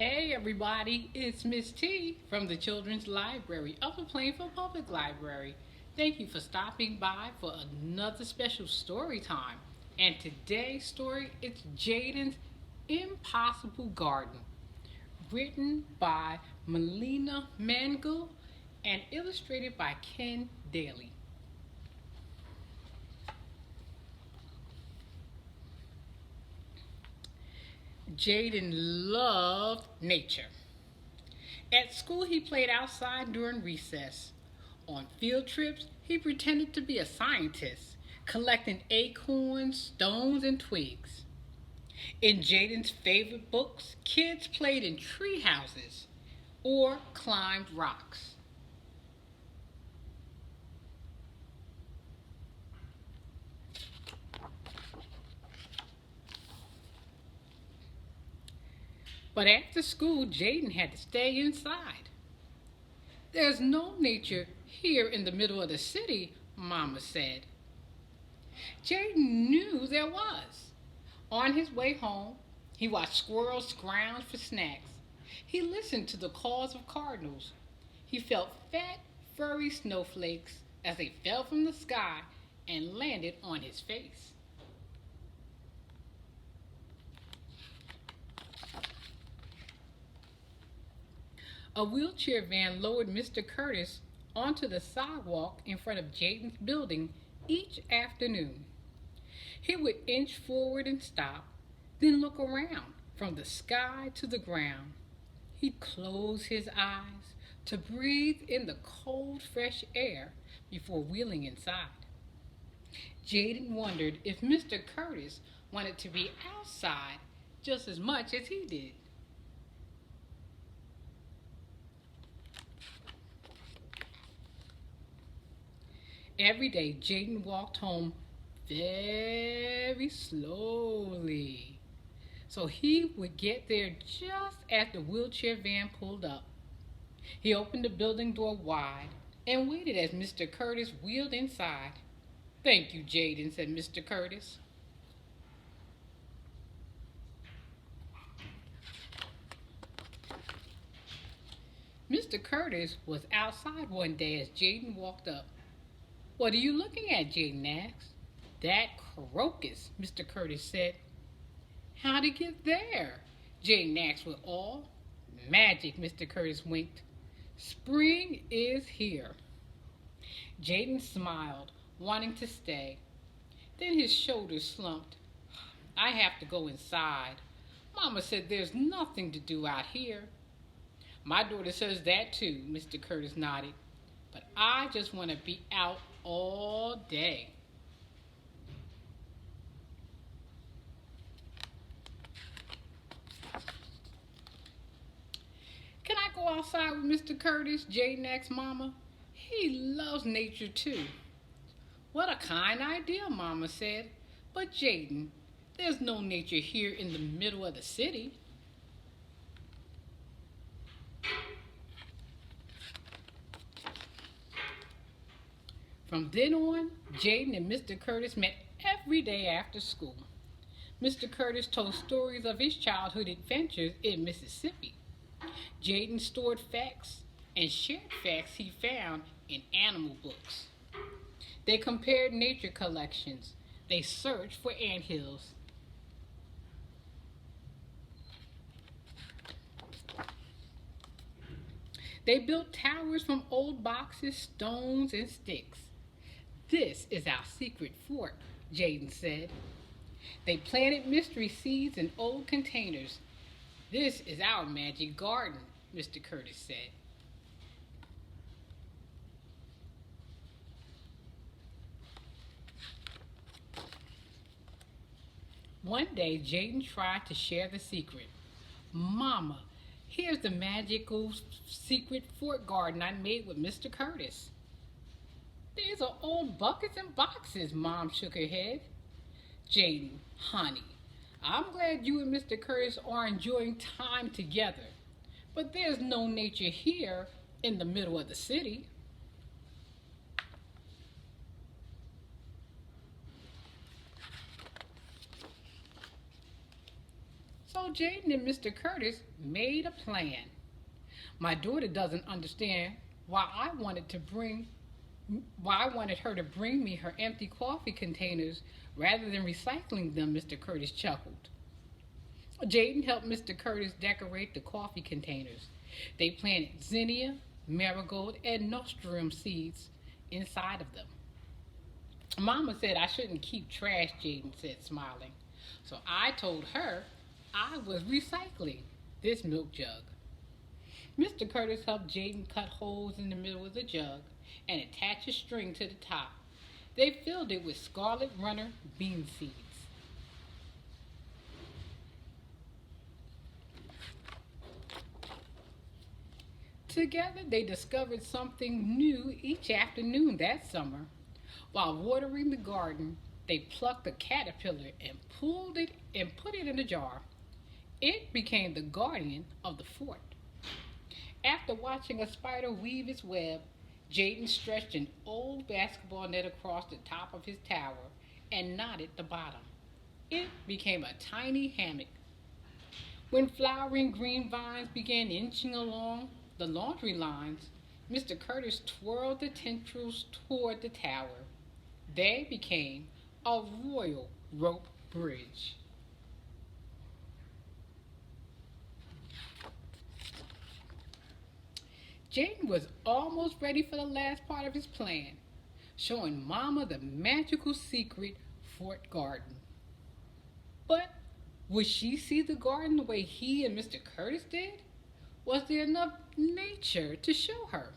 Hey everybody, it's Miss T from the Children's Library of the Plainfield Public Library. Thank you for stopping by for another special story time. And today's story is Jaden's Impossible Garden, written by Melina Mangal and illustrated by Ken Daly. Jaden loved nature. At school, he played outside during recess. On field trips, he pretended to be a scientist, collecting acorns, stones, and twigs. In Jaden's favorite books, kids played in tree houses or climbed rocks. But after school, Jaden had to stay inside. There's no nature here in the middle of the city, Mama said. Jaden knew there was. On his way home, he watched squirrels scrounge for snacks. He listened to the calls of cardinals. He felt fat, furry snowflakes as they fell from the sky and landed on his face. A wheelchair van lowered Mr. Curtis onto the sidewalk in front of Jaden's building each afternoon. He would inch forward and stop, then look around from the sky to the ground. He'd close his eyes to breathe in the cold, fresh air before wheeling inside. Jaden wondered if Mr. Curtis wanted to be outside just as much as he did. Every day, Jaden walked home very slowly, so he would get there just as the wheelchair van pulled up. He opened the building door wide and waited as Mr. Curtis wheeled inside. "Thank you, Jaden," said Mr. Curtis. Mr. Curtis was outside one day as Jaden walked up. "What are you looking at?" Jaden asked. "That crocus," Mr. Curtis said. "How'd it get there?" Jaden asked with awe. "Magic," Mr. Curtis winked. "Spring is here." Jaden smiled, wanting to stay. Then his shoulders slumped. "I have to go inside. Mama said there's nothing to do out here." "My daughter says that too," Mr. Curtis nodded. "But I just want to be out all day." "Can I go outside with Mr. Curtis?" Jaden asked Mama. "He loves nature too." "What a kind idea," Mama said. "But Jaden, there's no nature here in the middle of the city." From then on, Jaden and Mr. Curtis met every day after school. Mr. Curtis told stories of his childhood adventures in Mississippi. Jaden stored facts and shared facts he found in animal books. They compared nature collections. They searched for anthills. They built towers from old boxes, stones, and sticks. "This is our secret fort," Jaden said. They planted mystery seeds in old containers. "This is our magic garden," Mr. Curtis said. One day, Jaden tried to share the secret. "Mama, here's the magical secret fort garden I made with Mr. Curtis." "These are old buckets and boxes," Mom shook her head. "Jaden, honey, I'm glad you and Mr. Curtis are enjoying time together, but there's no nature here in the middle of the city." So Jaden and Mr. Curtis made a plan. My daughter doesn't understand why I wanted to bring why I wanted her to bring me her empty coffee containers rather than recycling them, Mr. Curtis chuckled. Jaden helped Mr. Curtis decorate the coffee containers. They planted zinnia, marigold, and nostrum seeds inside of them. Mama said I shouldn't keep trash, Jaden said, smiling. So I told her I was recycling this milk jug. Mr. Curtis helped Jaden cut holes in the middle of the jug and attach a string to the top. They filled it with scarlet runner bean seeds. Together, they discovered something new each afternoon that summer. While watering the garden, they plucked a caterpillar and pulled it and put it in a jar. It became the guardian of the fort. After watching a spider weave its web, Jaden stretched an old basketball net across the top of his tower and knotted the bottom. It became a tiny hammock. When flowering green vines began inching along the laundry lines, Mr. Curtis twirled the tendrils toward the tower. They became a royal rope bridge. Jaden was almost ready for the last part of his plan, showing Mama the magical secret fort garden. But would she see the garden the way he and Mr. Curtis did? Was there enough nature to show her?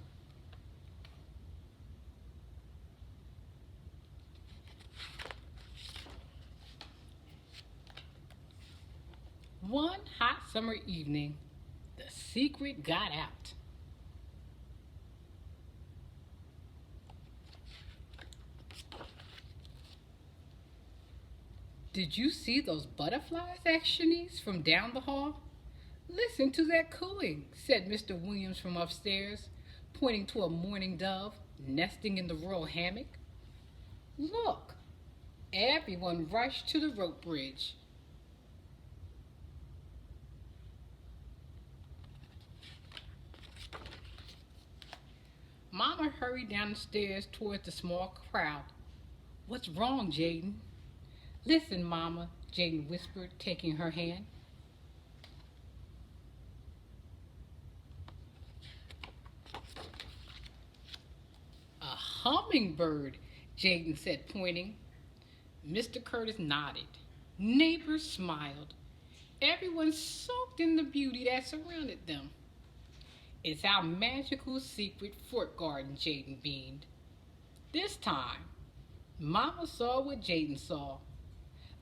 One hot summer evening, the secret got out. Did you see those butterflies, asked Shanice from down the hall. Listen to that cooing, said Mr. Williams from upstairs, pointing to a mourning dove nesting in the royal hammock. Look! Everyone rushed to the rope bridge. Mama hurried down the stairs towards the small crowd. What's wrong, Jaden? Listen, Mama, Jaden whispered, taking her hand. A hummingbird, Jaden said, pointing. Mr. Curtis nodded. Neighbors smiled. Everyone soaked in the beauty that surrounded them. It's our magical secret fort garden, Jaden beamed. This time, Mama saw what Jaden saw.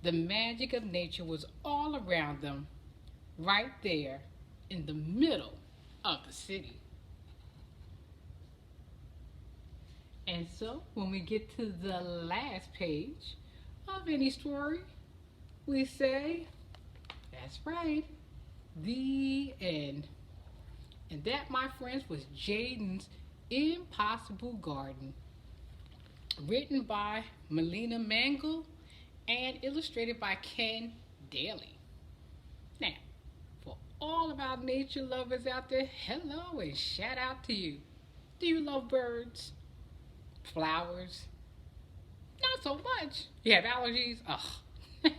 The magic of nature was all around them, right there in the middle of the city. And so, when we get to the last page of any story, we say, that's right, the end. And that, my friends, was Jaden's Impossible Garden, written by Melina Mangal and illustrated by Ken Daly. Now, for all of our nature lovers out there, hello and shout out to you. Do you love birds? Flowers? Not so much. You have allergies? Ugh.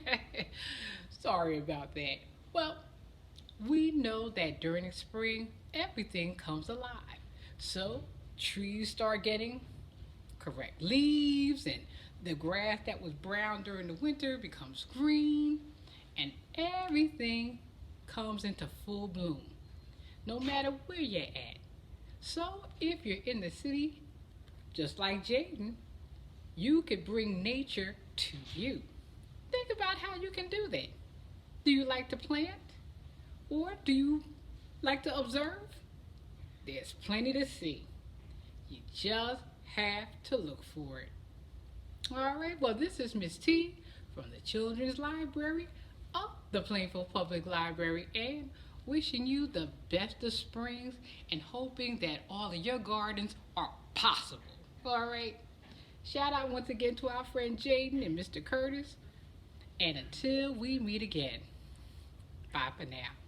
Sorry about that. Well, we know that during the spring, everything comes alive. So, trees start getting correct leaves, and the grass that was brown during the winter becomes green, and everything comes into full bloom, no matter where you're at. So, if you're in the city, just like Jaden, you could bring nature to you. Think about how you can do that. Do you like to plant? Or do you like to observe? There's plenty to see. You just have to look for it. All right, well, this is Miss T from the Children's Library of the Plainfield Public Library, and wishing you the best of springs and hoping that all of your gardens are possible. All right, shout out once again to our friend Jaden and Mr. Curtis, and until we meet again, bye-bye. for now.